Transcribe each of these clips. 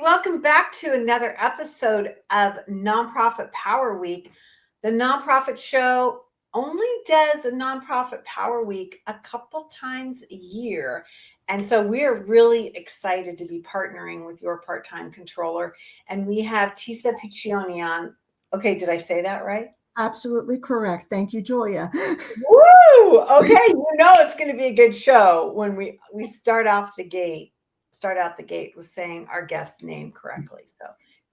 welcome back to another episode of Nonprofit Power Week. The Nonprofit Show only does a Nonprofit Power Week a couple times a year. And so we're really excited to be partnering with your part-time controller. And we have Tesa Piccioni on. Okay, did I say that right? Absolutely correct. Thank you, Julia. Woo! Okay, it's going to be a good show when we start out the gate with saying our guest name correctly. So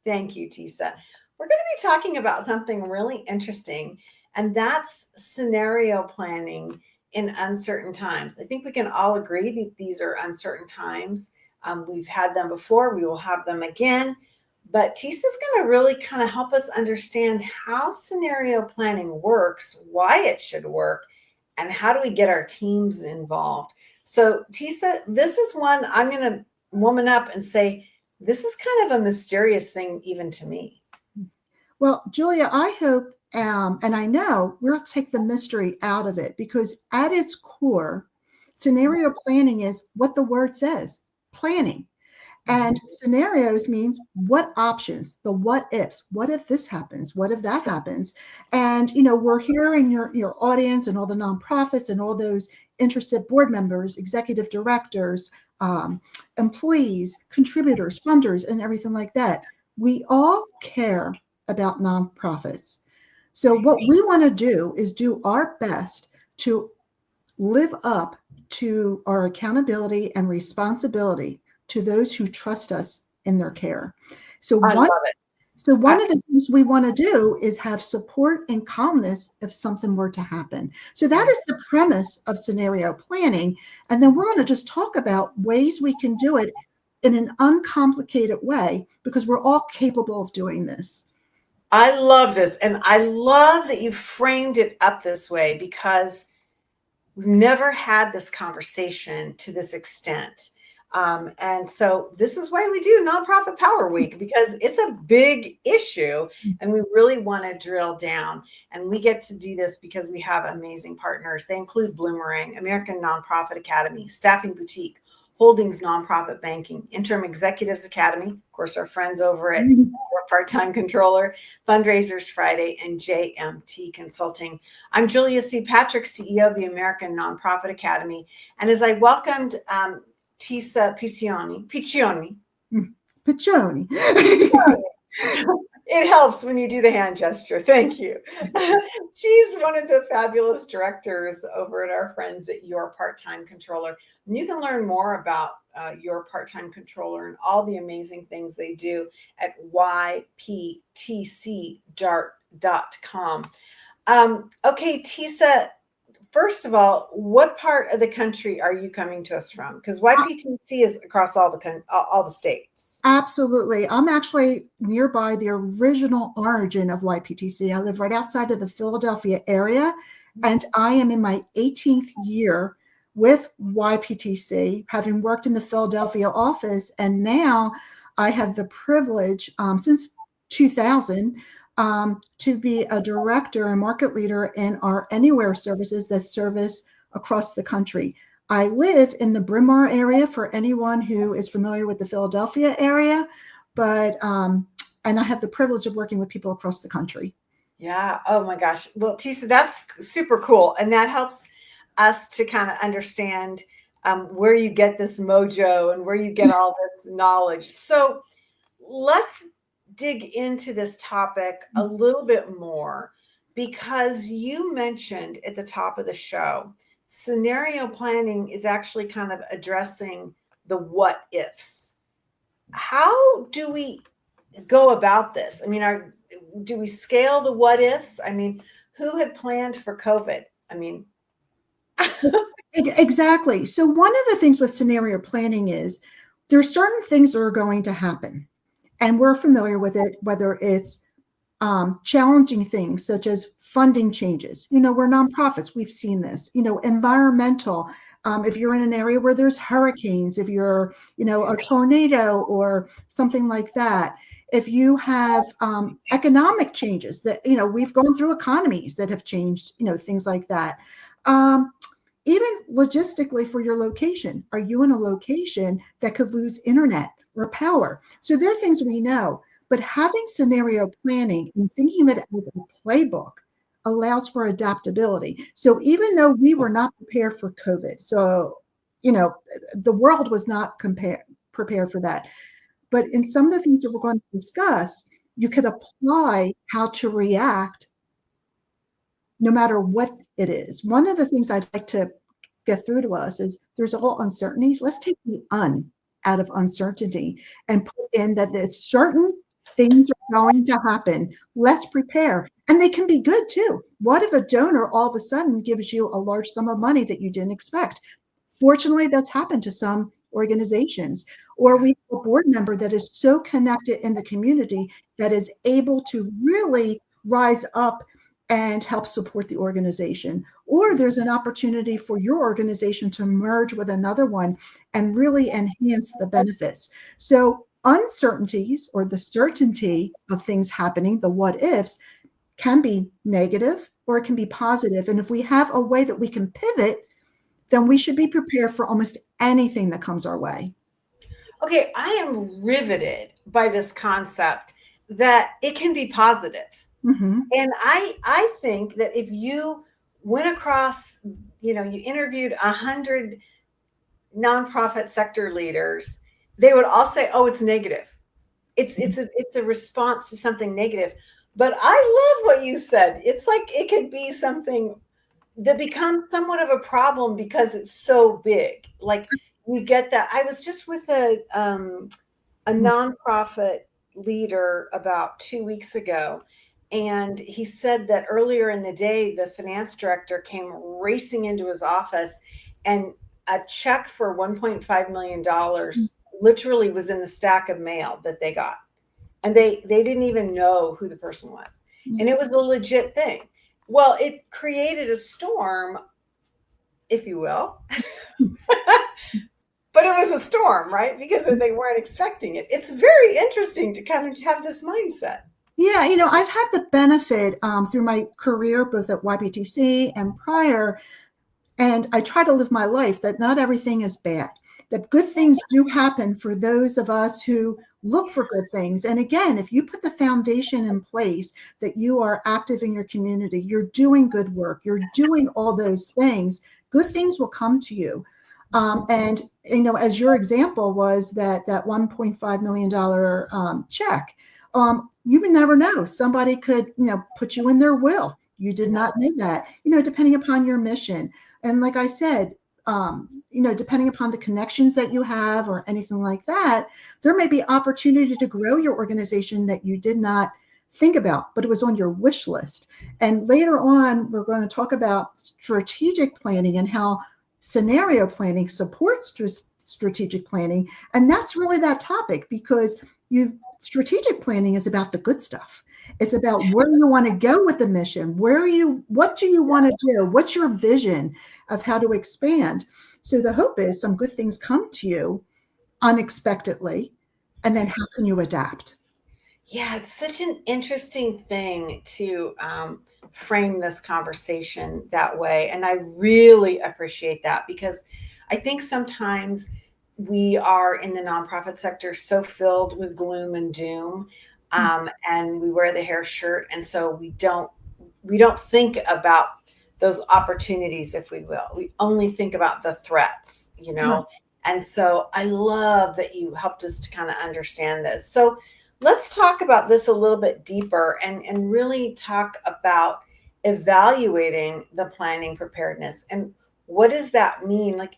thank you, Tesa. We're going to be talking about something really interesting, and that's scenario planning in uncertain times. I think we can all agree that these are uncertain times. We've had them before. We will have them again. But Tesa's going to really kind of help us understand how scenario planning works, why it should work, and how do we get our teams involved. So Tesa, this is one I'm going to woman up and say, this is kind of a mysterious thing even to me. Well, Julia, I hope and I know we'll take the mystery out of it, because at its core, scenario planning is what the word says, planning. And scenarios means what options, the what ifs. What if this happens? What if that happens? And, we're hearing your audience and all the nonprofits and all those interested board members, executive directors, employees, contributors, funders, and everything like that. We all care about nonprofits. So what we want to do is do our best to live up to our accountability and responsibility to those who trust us in their care. So one of the things we want to do is have support and calmness if something were to happen. So that is the premise of scenario planning. And then we're going to just talk about ways we can do it in an uncomplicated way, because we're all capable of doing this. I love this. And I love that you framed it up this way, because we've never had this conversation to this extent. And so this is why we do Nonprofit Power Week, because it's a big issue and we really want to drill down. And we get to do this because we have amazing partners. They include Bloomerang, American Nonprofit Academy, Staffing Boutique, Holdings Nonprofit Banking, Interim Executives Academy, of course, our friends over at Part-Time Controller, Fundraisers Friday, and JMT Consulting. I'm Julia C. Patrick, CEO of the American Nonprofit Academy. And as I welcomed Tesa Piccioni. It helps when you do the hand gesture. Thank you. She's one of the fabulous directors over at our friends at Your Part-Time Controller. And you can learn more about Your Part-Time Controller and all the amazing things they do at YPTC.com. Okay, Tesa, first of all, what part of the country are you coming to us from? Because YPTC is across all the states. Absolutely. I'm actually nearby the original origin of YPTC. I live right outside of the Philadelphia area, and I am in my 18th year with YPTC, having worked in the Philadelphia office. And now I have the privilege, since 2000, to be a director and market leader in our Anywhere services that service across the country. I live in the Bryn Mawr area, for anyone who is familiar with the Philadelphia area, but and I have the privilege of working with people across the country. Yeah. Oh my gosh. Well, Tesa, that's super cool, and that helps us to kind of understand where you get this mojo and where you get all this knowledge. So let's dig into this topic a little bit more, because you mentioned at the top of the show, scenario planning is actually kind of addressing the what ifs. How do we go about this? I mean, do we scale the what ifs? I mean, who had planned for COVID? I mean, exactly. So one of the things with scenario planning is there are certain things that are going to happen, and we're familiar with it, whether it's challenging things such as funding changes. We're nonprofits. We've seen this. Environmental. If you're in an area where there's hurricanes, if you're, a tornado or something like that. If you have economic changes that, we've gone through economies that have changed, things like that. even logistically for your location. Are you in a location that could lose internet or power? So there are things we know, but having scenario planning and thinking of it as a playbook allows for adaptability. So even though we were not prepared for COVID, so, the world was not prepared for that. But in some of the things that we're going to discuss, you could apply how to react no matter what it is. One of the things I'd like to get through to us is there's all uncertainties. Let's take the out of uncertainty and put in that it's certain things are going to happen. Let's prepare. And they can be good too. What if a donor all of a sudden gives you a large sum of money that you didn't expect? Fortunately, that's happened to some organizations. Or we have a board member that is so connected in the community that is able to really rise up and help support the organization. Or there's an opportunity for your organization to merge with another one and really enhance the benefits. So uncertainties, or the certainty of things happening, the what ifs, can be negative or it can be positive. And if we have a way that we can pivot, then we should be prepared for almost anything that comes our way. Okay, I am riveted by this concept that it can be positive. Mm-hmm. And I think that if you went across, you interviewed 100 nonprofit sector leaders, they would all say, "Oh, it's negative. It's a response to something negative." But I love what you said. It's like it could be something that becomes somewhat of a problem because it's so big. Like, you get that. I was just with a nonprofit leader about 2 weeks ago, and he said that earlier in the day, the finance director came racing into his office, and a check for $1.5 million literally was in the stack of mail that they got. And they didn't even know who the person was. And it was a legit thing. Well, it created a storm, if you will. But it was a storm, right? Because they weren't expecting it. It's very interesting to kind of have this mindset. Yeah, I've had the benefit through my career, both at YPTC and prior, and I try to live my life that not everything is bad, that good things do happen for those of us who look for good things. And again, if you put the foundation in place that you are active in your community, you're doing good work, you're doing all those things, good things will come to you. And, as your example was that $1.5 million check, you would never know. Somebody could, put you in their will. You did not know that, depending upon your mission. And like I said, depending upon the connections that you have or anything like that, there may be opportunity to grow your organization that you did not think about, but it was on your wish list. And later on, we're going to talk about strategic planning and how scenario planning supports strategic planning. And that's really that topic, because strategic planning is about the good stuff. It's about where you want to go with the mission. What do you want to do? What's your vision of how to expand? So the hope is some good things come to you unexpectedly, and then how can you adapt? Yeah, it's such an interesting thing to frame this conversation that way. And I really appreciate that, because I think sometimes we are in the nonprofit sector so filled with gloom and doom, and we wear the hair shirt. And so we don't think about those opportunities, if we will. We only think about the threats, Right. And so I love that you helped us to kind of understand this. So let's talk about this a little bit deeper and really talk about evaluating the planning preparedness. And what does that mean? Like,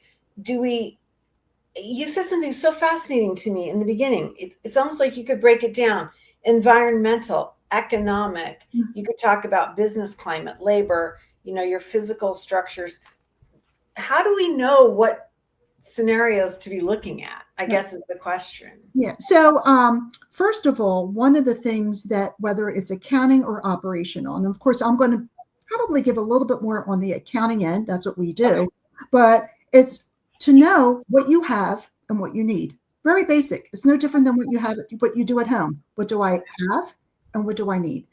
you said something so fascinating to me in the beginning. It's almost like you could break it down: environmental, economic. You could talk about business climate, labor, your physical structures. How do we know what scenarios to be looking at, I guess, is the question. Yeah. So, first of all, one of the things that, whether it's accounting or operational, and of course, I'm going to probably give a little bit more on the accounting end. That's what we do. Okay. But it's to know what you have and what you need. Very basic. It's no different than what you do at home. What do I have and what do I need?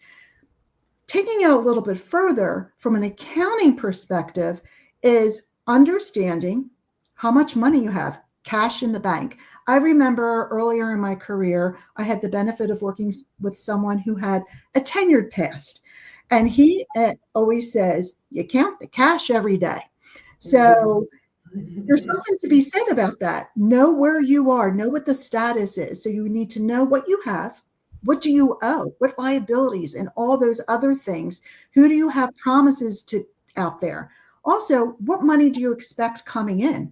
Taking it a little bit further from an accounting perspective is understanding how much money you have, cash in the bank. I remember earlier in my career, I had the benefit of working with someone who had a tenured past. And he always says, you count the cash every day. So there's something to be said about that. Know where you are, know what the status is. So you need to know what you have, what do you owe, what liabilities, and all those other things. Who do you have promises to out there? Also, what money do you expect coming in?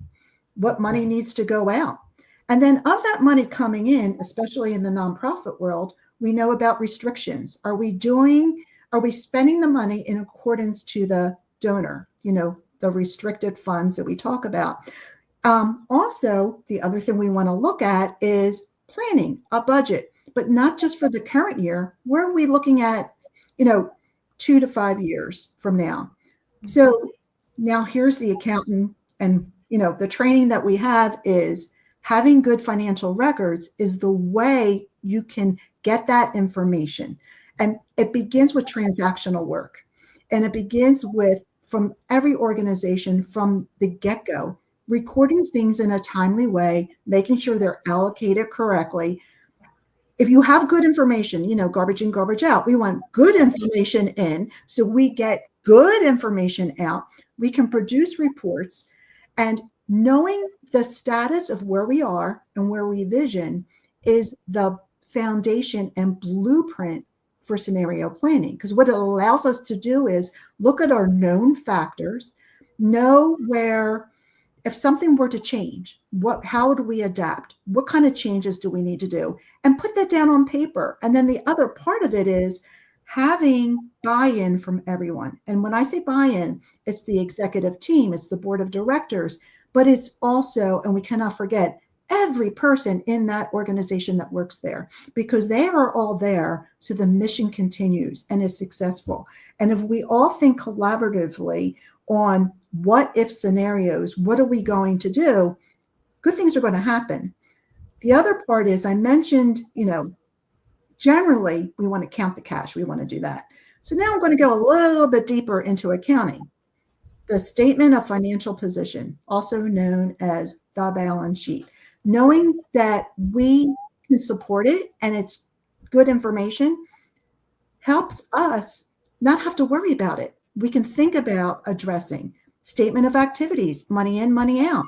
What money needs to go out? And then of that money coming in, especially in the nonprofit world, we know about restrictions. Are we spending the money in accordance to the donor, the restricted funds that we talk about? Also, the other thing we want to look at is planning a budget, but not just for the current year. Where are we looking at, 2 to 5 years from now? So now here's the accountant, and the training that we have is having good financial records is the way you can get that information. And it begins with transactional work. And it begins with, from every organization from the get-go, recording things in a timely way, making sure they're allocated correctly. If you have good information, garbage in, garbage out. We want good information in, so we get good information out. We can produce reports, and knowing the status of where we are and where we vision is the foundation and blueprint for scenario planning. Because what it allows us to do is look at our known factors, know where, if something were to change, how do we adapt? What kind of changes do we need to do? And put that down on paper. And then the other part of it is having buy-in from everyone. And when I say buy-in, it's the executive team, it's the board of directors, but it's also, and we cannot forget, every person in that organization that works there, because they are all there so the mission continues and is successful. And if we all think collaboratively on what if scenarios, what are we going to do, good things are going to happen. The other part is, I mentioned, generally we want to count the cash. We want to do that. So now I'm going to go a little bit deeper into accounting. The statement of financial position, also known as the balance sheet. Knowing that we can support it and it's good information helps us not have to worry about it. We can think about addressing statement of activities, money in, money out,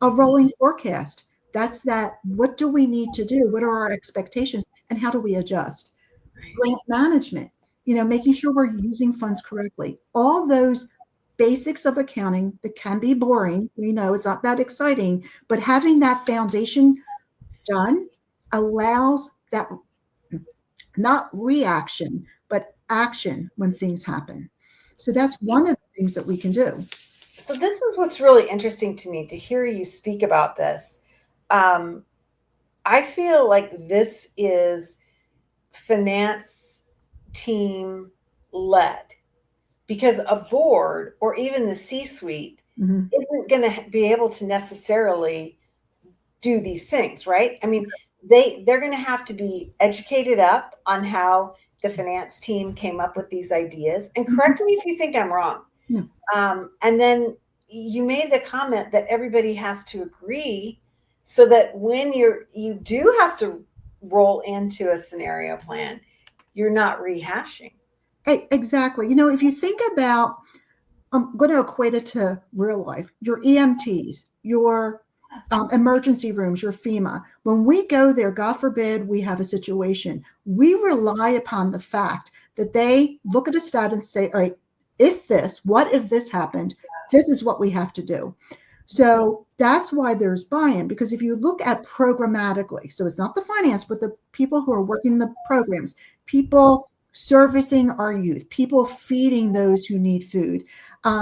a rolling forecast. That's that. What do we need to do? What are our expectations? And how do we adjust? Right. Grant management, making sure we're using funds correctly. All those basics of accounting that can be boring. We know it's not that exciting, but having that foundation done allows that, not reaction, but action when things happen. So that's one of the things that we can do. So this is what's really interesting to me, to hear you speak about this. I feel like this is finance team led, because a board or even the C-suite isn't going to be able to necessarily do these things, right? I mean, they're going to have to be educated up on how the finance team came up with these ideas. And correct me if you think I'm wrong. And then you made the comment that everybody has to agree, so that when you do have to roll into a scenario plan, you're not rehashing. Exactly. If you think about, I'm going to equate it to real life, your EMTs, your emergency rooms, your FEMA. When we go there, God forbid we have a situation, we rely upon the fact that they look at a stat and say, all right, what if this happened? This is what we have to do. So that's why there's buy-in, because if you look at programmatically, so it's not the finance, but the people who are working the programs, people servicing our youth, people feeding those who need food,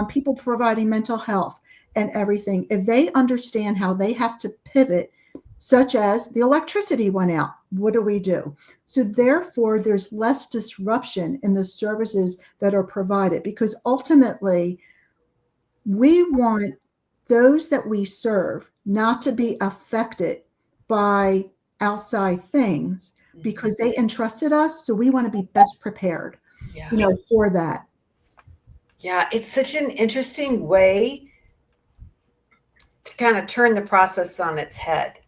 people providing mental health and everything. If they understand how they have to pivot, such as the electricity went out, what do we do? So therefore, there's less disruption in the services that are provided, because ultimately we want those that we serve not to be affected by outside things, because they entrusted us. So we want to be best prepared, for that. Yeah, it's such an interesting way to kind of turn the process on its head.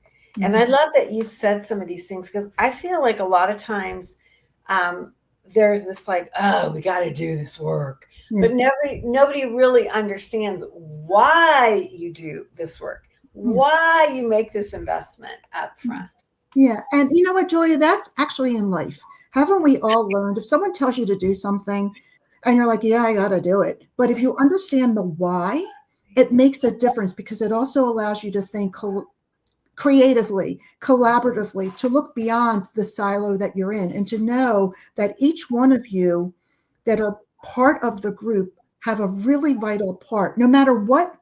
And I love that you said some of these things, because I feel like a lot of times there's this like, oh, we got to do this work. Yeah. But nobody really understands why you do this work, why you make this investment up front. Yeah. And you know what, Julia, that's actually in life. Haven't we all learned if someone tells you to do something and you're like, yeah, I got to do it. But if you understand the why, it makes a difference, because it also allows you to think creatively, collaboratively, to look beyond the silo that you're in, and to know that each one of you that are part of the group have a really vital part. No matter what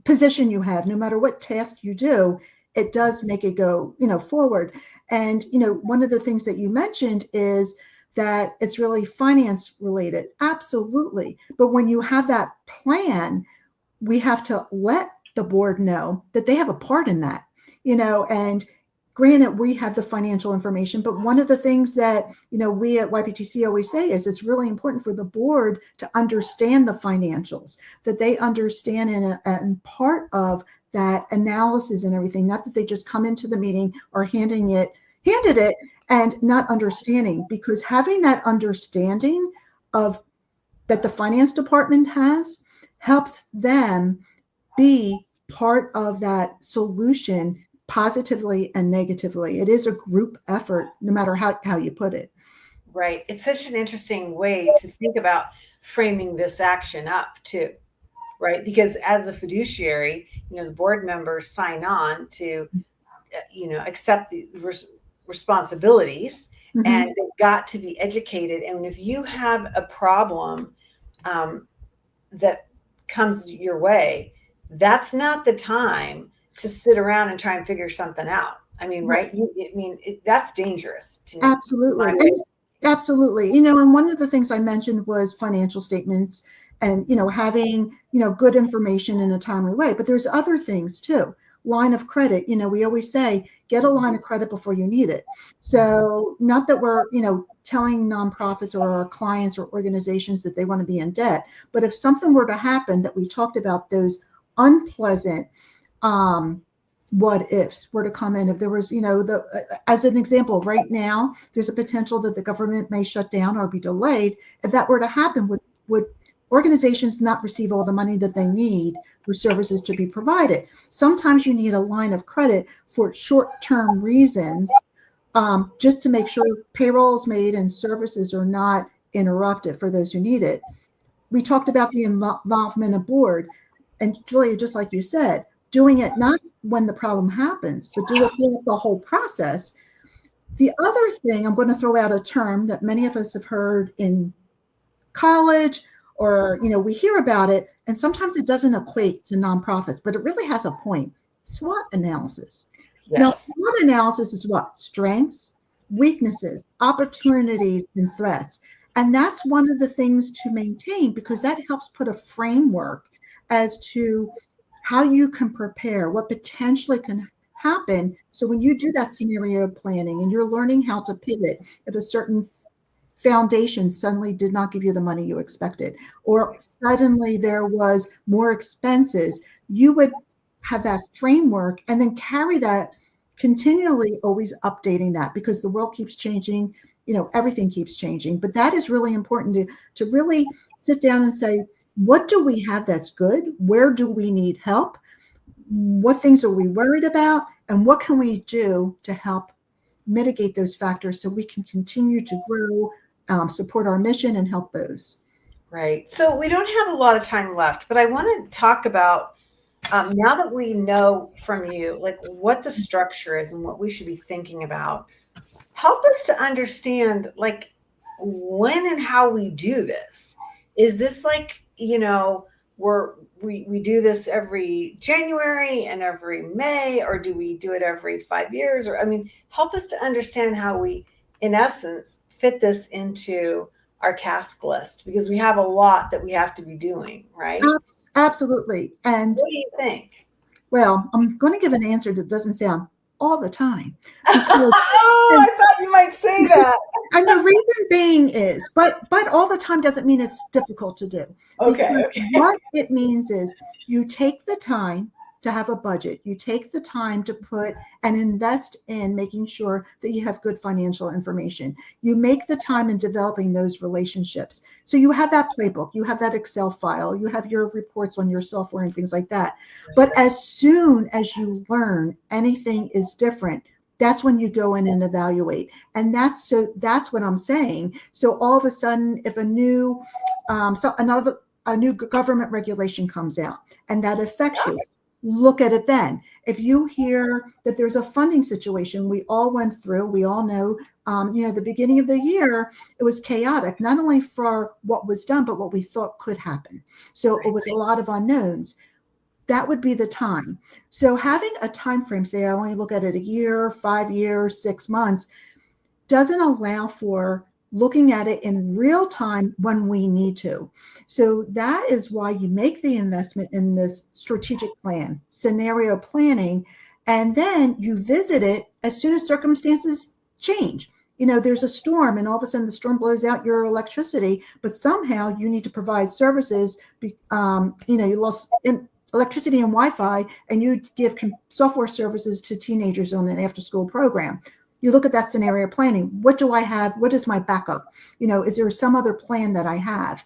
position you have, no matter what task you do, it does make it go, forward. And, one of the things that you mentioned is that it's really finance related. Absolutely. But when you have that plan, we have to let the board know that they have a part in that, and granted, we have the financial information, but one of the things that, we at YPTC always say is it's really important for the board to understand the financials, that they understand and part of that analysis and everything, not that they just come into the meeting or handed it and not understanding, because having that understanding of that the finance department has helps them be part of that solution positively and negatively. It is a group effort, no matter how you put it. Right. It's such an interesting way to think about framing this action up too, right? Because as a fiduciary, the board members sign on to, accept the responsibilities, and they've got to be educated. And if you have a problem that comes your way, that's not the time to sit around and try and figure something out. I mean, right? That's dangerous to me. Absolutely. Absolutely. And one of the things I mentioned was financial statements and, having, good information in a timely way. But there's other things too. Line of credit. We always say, get a line of credit before you need it. So not that we're, telling nonprofits or our clients or organizations that they want to be in debt, but if something were to happen, that we talked about those unpleasant what ifs were to come in. If there was, as an example, right now, there's a potential that the government may shut down or be delayed. If that were to happen, would organizations not receive all the money that they need for services to be provided? Sometimes you need a line of credit for short-term reasons, just to make sure payroll is made and services are not interrupted for those who need it. We talked about the involvement of board. And Julia, just like you said, doing it not when the problem happens, but do it throughout the whole process. The other thing, I'm going to throw out a term that many of us have heard in college, or, we hear about it, and sometimes it doesn't equate to nonprofits, but it really has a point. SWOT analysis. Yes. Now, SWOT analysis is what? Strengths, weaknesses, opportunities, and threats. And that's one of the things to maintain, because that helps put a framework as to how you can prepare, what potentially can happen. So when you do that scenario planning and you're learning how to pivot if a certain foundation suddenly did not give you the money you expected, or suddenly there was more expenses, you would have that framework and then carry that continually, always updating that, because the world keeps changing, everything keeps changing. But that is really important to really sit down and say, what do we have that's good? Where do we need help? What things are we worried about? And what can we do to help mitigate those factors so we can continue to grow, support our mission, and help those? Right. So we don't have a lot of time left, but I want to talk about, now that we know from you, like what the structure is and what we should be thinking about, help us to understand, like, when and how we do this. Is this like, we do this every January and every May, or do we do it every 5 years? Or, help us to understand how we, in essence, fit this into our task list, because we have a lot that we have to be doing, right? Absolutely. And what do you think? Well, I'm going to give an answer that doesn't sound all the time. Oh, I thought you might say that. And the reason being is, but all the time doesn't mean it's difficult to do. Okay. What it means is you take the time to have a budget. You take the time to put and invest in making sure that you have good financial information. You make the time in developing those relationships. So you have that playbook, you have that Excel file, you have your reports on your software and things like that. But as soon as you learn anything is different, that's when you go in and evaluate. And that's what I'm saying. So all of a sudden, if a new government regulation comes out and that affects you, look at it then. If you hear that there's a funding situation, we all went through, we all know, the beginning of the year, it was chaotic, not only for what was done, but what we thought could happen. So it was a lot of unknowns. That would be the time. So having a time frame, say I only look at it a year, 5 years, 6 months, doesn't allow for looking at it in real time when we need to. So that is why you make the investment in this strategic plan, scenario planning, and then you visit it as soon as circumstances change. There's a storm and all of a sudden the storm blows out your electricity, but somehow you need to provide services. You lost electricity and Wi-Fi, and you give software services to teenagers on an after-school program. You look at that scenario planning. What do I have? What is my backup? Is there some other plan that I have?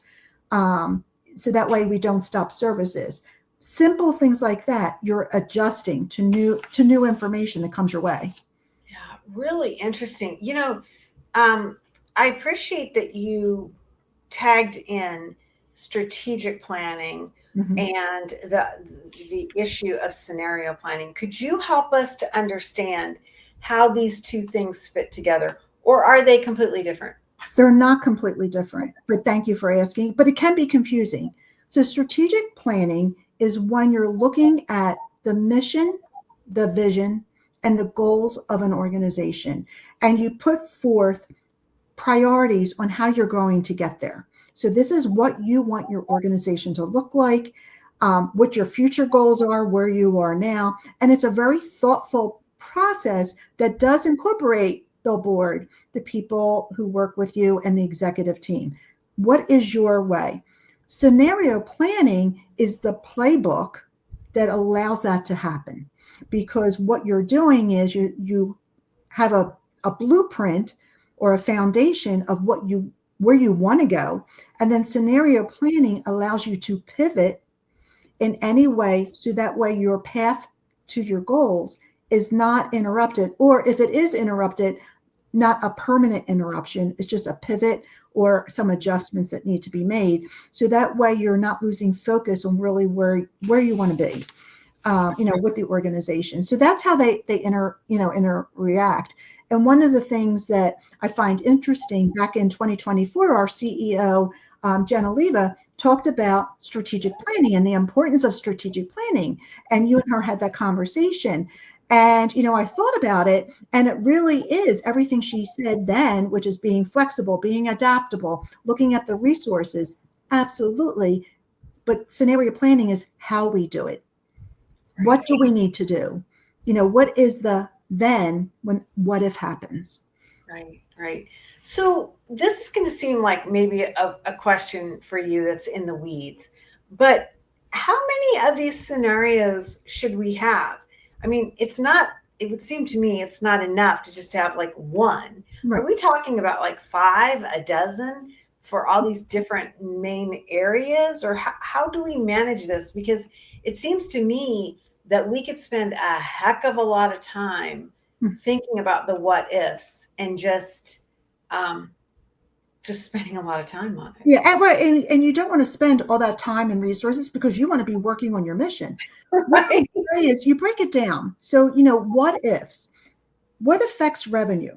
So that way we don't stop services. Simple things like that. You're adjusting to new information that comes your way. Yeah, really interesting. I appreciate that you tagged in strategic planning and the issue of scenario planning. Could you help us to understand how these two things fit together, or are they completely different? They're not completely different, but thank you for asking. But it can be confusing. So strategic planning is when you're looking at the mission, the vision, and the goals of an organization, and you put forth priorities on how you're going to get there. So this is what you want your organization to look like, what your future goals are, where you are now. And it's a very thoughtful process that does incorporate the board, the people who work with you, and the executive team. What is your way? Scenario planning is the playbook that allows that to happen, because what you're doing is you have a blueprint or a foundation of where you want to go. And then scenario planning allows you to pivot in any way, so that way your path to your goals is not interrupted, or if it is interrupted, not a permanent interruption. It's just a pivot or some adjustments that need to be made. So that way you're not losing focus on really where you want to be, with the organization. So that's how they interact. And one of the things that I find interesting, back in 2024, our CEO, Jenna Leva, talked about strategic planning and the importance of strategic planning. And you and her had that conversation. And, I thought about it, and it really is everything she said then, which is being flexible, being adaptable, looking at the resources. Absolutely. But scenario planning is how we do it. Right. What do we need to do? What is the then when what if happens? Right. So this is going to seem like maybe a question for you that's in the weeds, but how many of these scenarios should we have? I mean, it would seem to me it's not enough to just have like one. Right. Are we talking about like 5, a dozen for all these different main areas, or how do we manage this? Because it seems to me that we could spend a heck of a lot of time thinking about the what ifs and just spending a lot of time on it. Yeah, and you don't want to spend all that time and resources because you want to be working on your mission. Right. What I say is you break it down. So, what ifs? What affects revenue?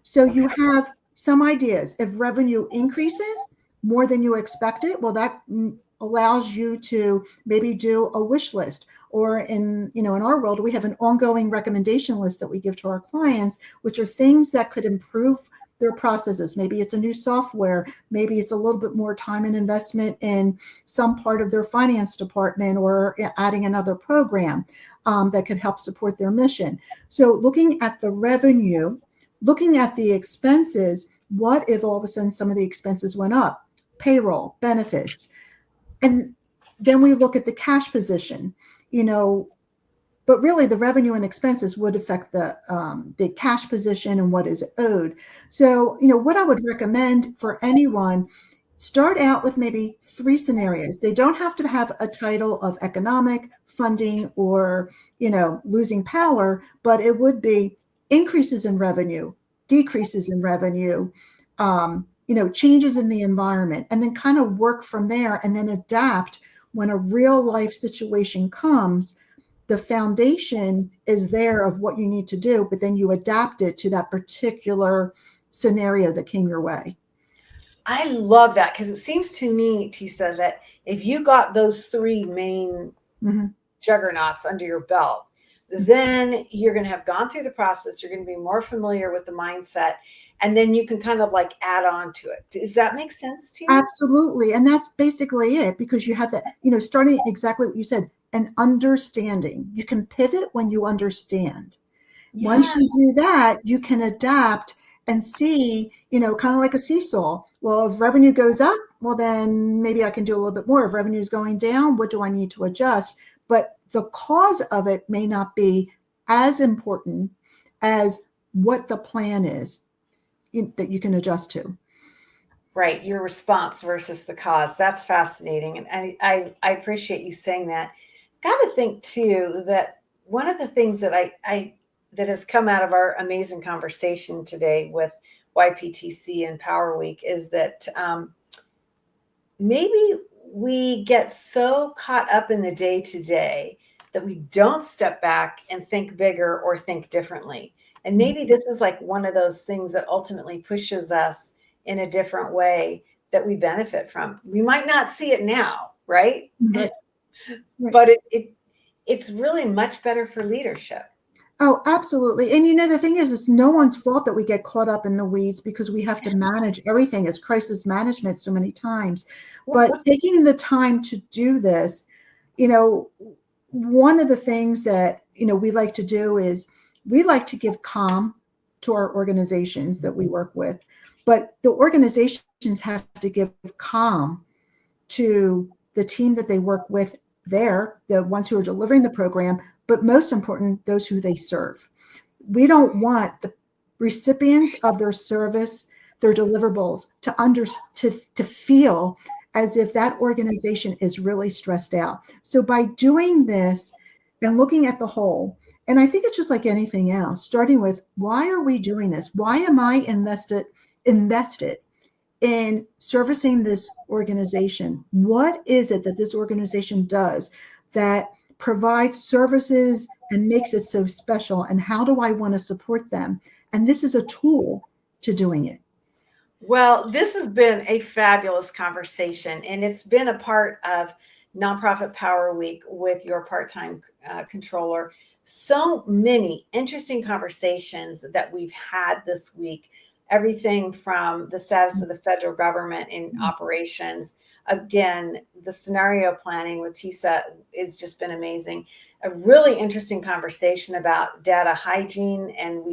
So you have some ideas. If revenue increases more than you expected, well, that allows you to maybe do a wish list, or in our world, we have an ongoing recommendation list that we give to our clients, which are things that could improve their processes. Maybe it's a new software, maybe it's a little bit more time and investment in some part of their finance department, or adding another program that could help support their mission. So looking at the revenue, looking at the expenses, what if all of a sudden some of the expenses went up? Payroll, benefits. And then we look at the cash position. but really the revenue and expenses would affect the cash position and what is owed. So, what I would recommend for anyone, start out with maybe 3 scenarios. They don't have to have a title of economic, funding, or, losing power, but it would be increases in revenue, decreases in revenue, changes in the environment, and then kind of work from there and then adapt when a real life situation comes. The foundation is there of what you need to do, but then you adapt it to that particular scenario that came your way. I love that, because it seems to me, Tesa, that if you got those 3 main juggernauts under your belt, then you're going to have gone through the process. You're going to be more familiar with the mindset, and then you can kind of like add on to it. Does that make sense to you? Absolutely. And that's basically it, because you have that, starting exactly what you said, an understanding. You can pivot when you understand. Yeah. Once you do that, you can adapt and see, kind of like a seesaw. Well, if revenue goes up, well, then maybe I can do a little bit more. If revenue is going down, what do I need to adjust? But the cause of it may not be as important as what the plan is that you can adjust to. Right. Your response versus the cause. That's fascinating. And I appreciate you saying that. Got to think too that one of the things that that has come out of our amazing conversation today with YPTC and Power Week is that maybe we get so caught up in the day to day that we don't step back and think bigger or think differently. And maybe this is like one of those things that ultimately pushes us in a different way that we benefit from. We might not see it now, right? Right. But it's really much better for leadership. Oh, absolutely. And the thing is, it's no one's fault that we get caught up in the weeds, because we have to manage everything as crisis management so many times. But taking the time to do this, one of the things that, we like to do is we like to give calm to our organizations that we work with, but the organizations have to give calm to the team that they work with there, the ones who are delivering the program, but most important, those who they serve. We don't want the recipients of their service, their deliverables, to feel as if that organization is really stressed out. So by doing this and looking at the whole, and I think it's just like anything else, starting with, why are we doing this? Why am I invested in servicing this organization? What is it that this organization does that provides services and makes it so special? And how do I want to support them? And this is a tool to doing it. Well, this has been a fabulous conversation, and it's been a part of Nonprofit Power Week with your part-time controller. So many interesting conversations that we've had this week. Everything from the status of the federal government in operations. Again, the scenario planning with Tesa has just been amazing. A really interesting conversation about data hygiene, and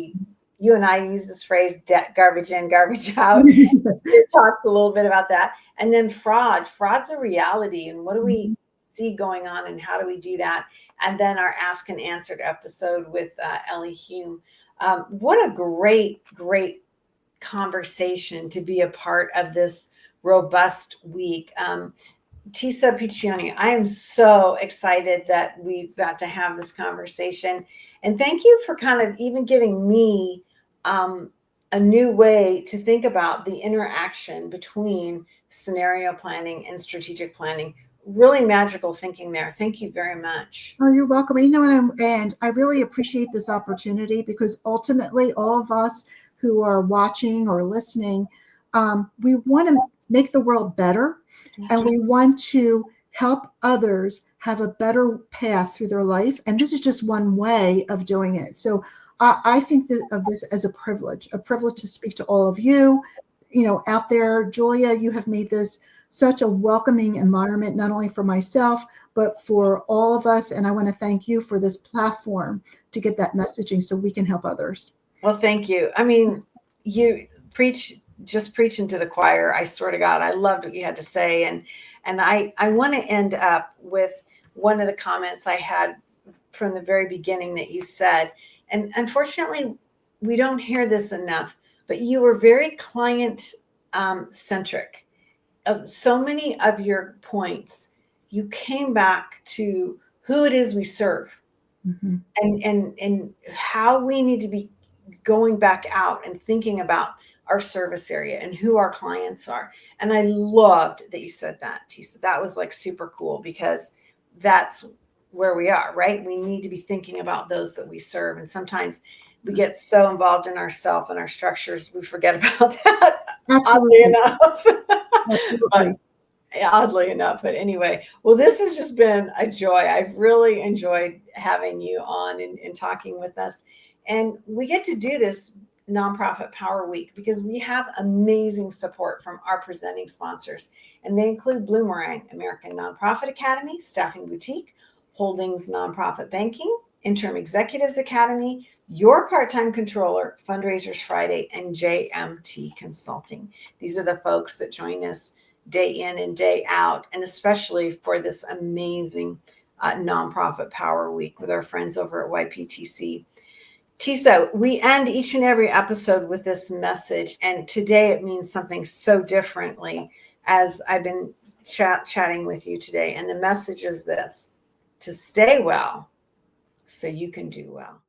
you and I use this phrase, garbage in, garbage out. It talks a little bit about that. And then fraud's a reality, and what do we see going on, and how do we do that? And then our Ask and Answered episode with Ellie Hume. What a great conversation to be a part of this robust week. Tesa Piccioni, I am so excited that we got to have this conversation. And thank you for kind of even giving me a new way to think about the interaction between scenario planning and strategic planning. Really magical thinking there. Thank you very much. Oh, you're welcome. And I really appreciate this opportunity, because ultimately all of us who are watching or listening, we want to make the world better, and we want to help others have a better path through their life. And this is just one way of doing it. So I think of this as a privilege to speak to all of you, out there. Julia, you have made this such a welcoming environment, not only for myself, but for all of us. And I want to thank you for this platform to get that messaging so we can help others. Well, thank you. I mean, you just preaching to the choir. I swear to God, I loved what you had to say. And I want to end up with one of the comments I had from the very beginning that you said, and unfortunately, we don't hear this enough, but you were very client centric. So many of your points, you came back to who it is we serve, Mm-hmm. and how we need to be going back out and thinking about our service area and who our clients are. And I loved that you said that, Tesa. That was like super cool, because that's where we are, right? We need to be thinking about those that we serve. And sometimes we get so involved in ourselves and our structures, we forget about that, oddly Absolutely. enough. Absolutely. But oddly enough, but anyway, well, this has just been a joy. I've really enjoyed having you on and talking with us. And we get to do this Nonprofit Power Week because we have amazing support from our presenting sponsors. And they include Bloomerang, American Nonprofit Academy, Staffing Boutique, Holdings Nonprofit Banking, Interim Executives Academy, Your Part-Time Controller, Fundraisers Friday, and JMT Consulting. These are the folks that join us day in and day out, and especially for this amazing Nonprofit Power Week with our friends over at YPTC. Tesa, we end each and every episode with this message, and today it means something so differently as I've been chatting with you today. And the message is this: to stay well so you can do well.